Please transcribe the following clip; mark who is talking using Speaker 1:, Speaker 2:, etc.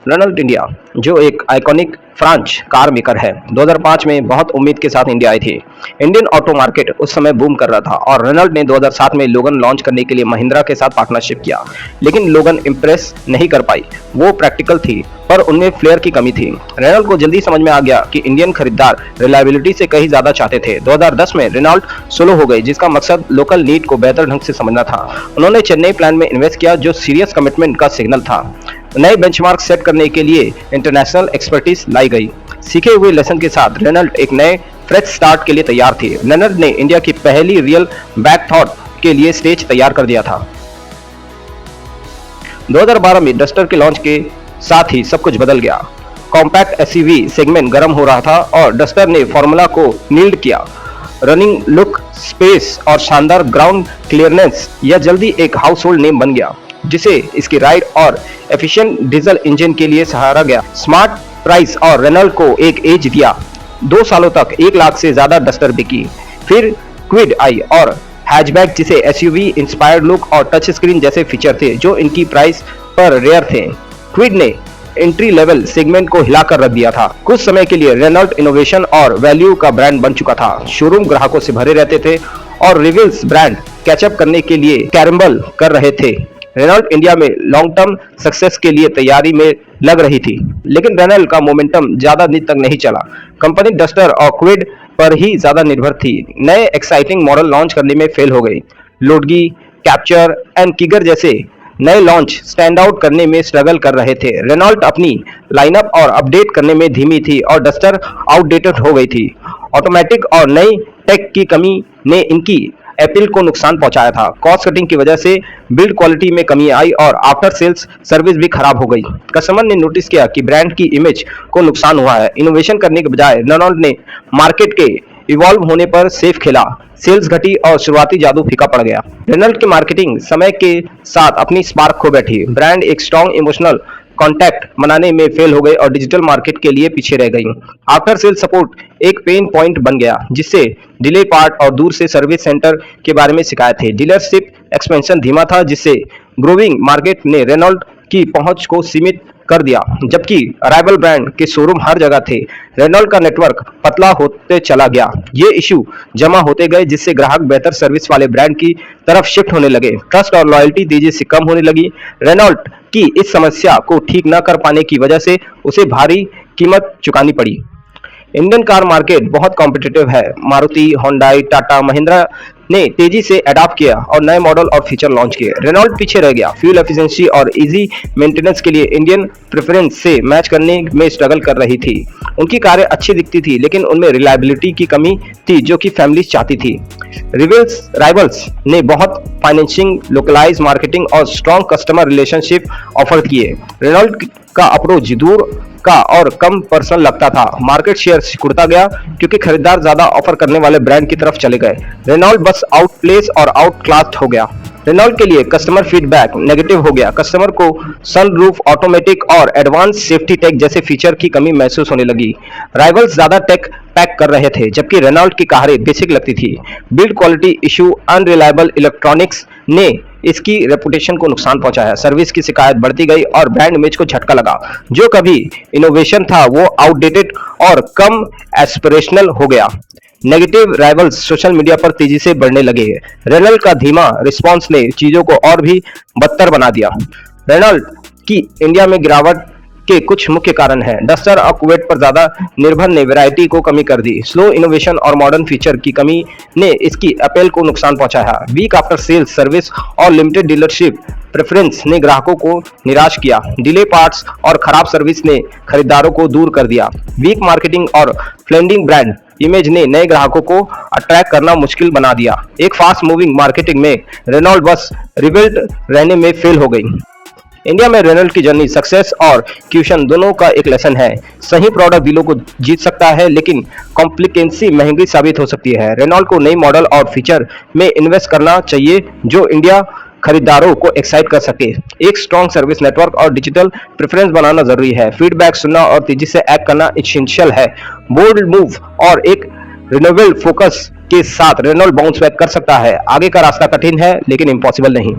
Speaker 1: Renault India, जो एक iconic French car maker है, 2005 में बहुत उम्मीद के साथ इंडिया आई थी। इंडियन ऑटो मार्केट उस समय बूम कर रहा था और रेनॉल्ट ने 2007 में लोगन लॉन्च करने के लिए महिंद्रा के साथ पार्टनरशिप किया, लेकिन लोगन इंप्रेस नहीं कर पाई। वो प्रैक्टिकल थी, पर उनमें फ्लेयर की कमी थी। रेनॉल्ट को जल्दी समझ में आ गया कि इंडियन खरीदार रिलायबिलिटी से कहीं ज्यादा चाहते थे। 2010 में रेनॉल्ट सोलो हो गई, जिसका मकसद लोकल नीड को बेहतर ढंग से समझना था। उन्होंने चेन्नई प्लान में इन्वेस्ट किया, जो सीरियस कमिटमेंट का सिग्नल था। नए बेंचमार्क सेट करने के लिए इंटरनेशनल एक्सपर्टीज लाई गई। सीखे हुए लेसन के साथ रेनॉल्ट एक नए फ्रेश स्टार्ट के लिए तैयार थी। रेनॉल्ट ने इंडिया की पहली रियल बैक थॉट के लिए स्टेज तैयार कर दिया था। 2012 में डस्टर के लॉन्च के साथ ही सब कुछ बदल गया। कॉम्पैक्ट एसयूवी सेगमेंट गर्म हो रहा था और डस्टर ने फॉर्मूला को नील्ड किया। रनिंग लुक, स्पेस और शानदार ग्राउंड क्लियरेंस, यह जल्दी एक हाउसहोल्ड नेम बन गया, जिसे इसकी राइड और एफिशिएंट डीजल इंजन के लिए सहारा गया। स्मार्ट प्राइस और रेनॉल्ट को एक एज दिया। 2 सालों तक 1 लाख से ज्यादा डस्टर बिकी। फिर क्विड आई और हैचबैक, जिसे एसयूवी इंस्पायर्ड लुक और टच स्क्रीन जैसे फीचर थे, जो इनकी प्राइस पर रेयर थे। क्विड ने एंट्री लेवल सेगमेंट को हिलाकर रख दिया था। कुछ समय के लिए रेनॉल्ट इनोवेशन और वैल्यू का ब्रांड बन चुका था। शोरूम ग्राहकों से भरे रहते थे और रिविल्स ब्रांड कैचअप करने के लिए कैरम्बल कर रहे थे। रेनॉल्ट इंडिया में लॉन्ग टर्म सक्सेस के लिए तैयारी में लग रही थी, लेकिन रेनॉल्ट का मोमेंटम ज्यादा दिन तक नहीं चला। कंपनी डस्टर और क्विड पर ही ज्यादा निर्भर थी। नए एक्साइटिंग मॉडल लॉन्च करने में फेल हो गई। लोडगी, कैप्चर एंड किगर जैसे नए लॉन्च स्टैंड आउट करने में स्ट्रगल कर रहे थे। रेनॉल्ट अपनी लाइनअप और अपडेट करने में धीमी थी और डस्टर आउटडेटेड हो गई थी। ऑटोमेटिक और नई टेक की कमी ने इनकी एप्पल को नुकसान पहुंचाया था। कॉस्ट कटिंग की वजह से बिल्ड क्वालिटी में कमी आई और आफ्टर सेल्स सर्विस भी खराब हो गई। कस्टमर ने नोटिस किया कि ब्रांड की इमेज को नुकसान हुआ है। इनोवेशन करने के बजाय रेनॉल्ट ने मार्केट के इवॉल्व होने पर सेफ खेला। सेल्स घटी और शुरुआती जादू फीका पड़ गया। रेनॉल्ट की मार्केटिंग समय के साथ अपनी स्पार्क खो बैठी। ब्रांड एक स्ट्रॉन्ग इमोशनल कॉन्टैक्ट बनाने में फेल हो गई और डिजिटल मार्केट के लिए पीछे रह गई। आफ्टर सेल सपोर्ट एक पेन पॉइंट बन गया, जिससे डिले पार्ट और दूर से सर्विस सेंटर के बारे में शिकायत थी। डीलरशिप एक्सपेंशन धीमा था, जिससे ग्रोइंग मार्केट ने रेनॉल्ट की पहुंच को सीमित कर दिया, जबकि अराइवल ब्रांड के शोरूम हर जगह थे। रेनॉल्ट का नेटवर्क पतला होते चला गया। ये इशू जमा होते गए, जिससे ग्राहक बेहतर सर्विस वाले ब्रांड की तरफ शिफ्ट होने लगे। ट्रस्ट और लॉयल्टी तेजी से कम होने लगी। रेनॉल्ट की इस समस्या को ठीक न कर पाने की वजह से उसे भारी कीमत चुकानी पड़ी। इंडियन कार मार्केट बहुत कॉम्पिटिटिव है। मारुति, होंडाई, टाटा, महिंद्रा ने तेजी से अडॉप्ट किया और नए मॉडल और फीचर लॉन्च किए। रेनॉल्ट पीछे रह गया। फ्यूल एफिशिएंसी और इजी मेंटेनेंस के लिए इंडियन प्रेफरेंस से मैच करने में स्ट्रगल कर रही थी। उनकी कारें अच्छी दिखती थी, लेकिन उनमें रिलायबिलिटी की कमी थी, जो कि फैमिलीज चाहती थी। राइवल्स ने बहुत फाइनेंसिंग, लोकलाइज मार्केटिंग और स्ट्रॉन्ग कस्टमर रिलेशनशिप ऑफर किए। रेनॉल्ट का अप्रोच दूर का और कम पर्सनल लगता था। मार्केट शेयर सिकुड़ता गया, क्योंकि खरीदार ज्यादा ऑफर करने वाले ब्रांड की तरफ चले गए। रेनॉल्ट बस आउटप्लेस और आउटक्लास्ड हो गया। रेनॉल्ट के लिए कस्टमर फीडबैक नेगेटिव हो गया। कस्टमर को सनरूफ, ऑटोमेटिक और एडवांस सेफ्टी टेक जैसे फीचर की कमी महसूस होने लगी। राइवल्स ज्यादा टेक पैक कर रहे थे, जबकि रेनॉल्ट की कारें बेसिक लगती थी। Build quality issue, unreliable electronics ने इसकी रेपुटेशन को नुकसान पहुंचाया। सर्विस की शिकायत बढ़ती गई और ब्रांड इमेज को झटका लगा। जो कभी इनोवेशन था, वो आउटडेटेड और कम एस्पिरेशनल हो गया। नेगेटिव राइवल्स सोशल मीडिया पर तेजी से बढ़ने लगे। रेनॉल्ट का धीमा रिस्पांस ने चीजों को और भी बदतर बना दिया। रेनॉल्ट की इंडिया में गिरावट के कुछ मुख्य कारण हैं। डस्टर और क्विड पर ज्यादा निर्भर ने वैरायटी को कमी कर दी। स्लो इनोवेशन और मॉडर्न फीचर की कमी ने इसकी अपील को नुकसान पहुंचाया। वीक आफ्टर सेल्स सर्विस और लिमिटेड डीलरशिप प्रेफरेंस ने ग्राहकों को निराश किया। डिले पार्ट्स और खराब सर्विस ने खरीदारों को दूर कर दिया। वीक मार्केटिंग और फ्लेंडिंग ब्रांड इमेज ने नए ग्राहकों को अट्रैक्ट करना मुश्किल बना दिया। एक फास्ट मूविंग मार्केटिंग में रेनॉल्ट बस रिबिल्ड रहने में फेल हो गई। इंडिया में रेनॉल्ट की जर्नी सक्सेस और क्यूशन दोनों का एक लेसन है। सही प्रोडक्ट दिलों को जीत सकता है, लेकिन कॉम्प्लिकेंसी महंगी साबित हो सकती है। रेनॉल्ट को नई मॉडल और फीचर में इन्वेस्ट करना चाहिए, जो इंडिया खरीदारों को एक्साइट कर सके। एक स्ट्रॉन्ग सर्विस नेटवर्क और डिजिटल प्रेफरेंस बनाना जरूरी है। फीडबैक सुनना और तेजी से एक्ट करना एसेंशियल है। बोल्ड मूव और एक रिन्यूएबल फोकस के साथ रेनॉल्ट बाउंस बैक कर सकता है। आगे का रास्ता कठिन है, लेकिन इम्पॉसिबल नहीं।